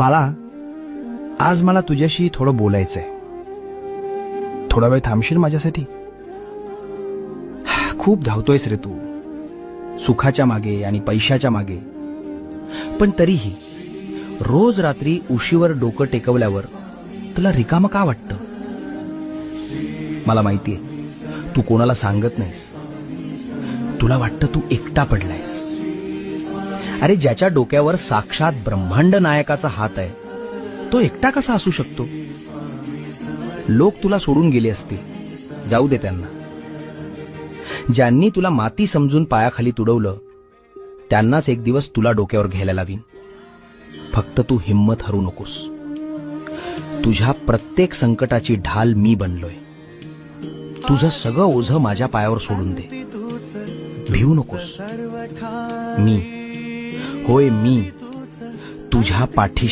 बाळा, आज मला तुझ्याशी थोडं बोलायचंय. थोडा वेळ थांबशील माझ्यासाठी? खूप धावतोयस रे तू, सुखाच्या मागे आणि पैशाच्या मागे. पण तरीही रोज रात्री उशीवर डोकं टेकवल्यावर तुला रिकामं का वाटतं? मला माहितीये, तू कोणाला सांगत नाहीस. तुला वाटतं तू एकटा पडलायस. अरे, ज्याच्या डोक्यावर साक्षात ब्रह्मांड नायकाचा हात आहे, तो एकटा कसा असू शकतो? लोक तुला सोडून गेले असतील, जाऊ दे त्यांना. ज्यांनी तुला माती समजून पायाखाली तुडवलं, त्यांनाच एक दिवस तुला डोक्यावर घ्यायला लावीन. फक्त तू हिम्मत हरू नकोस. तुझ्या प्रत्येक संकटाची ढाल मी बनलोय. तुझं सगळं ओझं माझ्या पायावर सोडून दे. भिवू नकोस. मी, होय मी, तुझ्या पाठीशी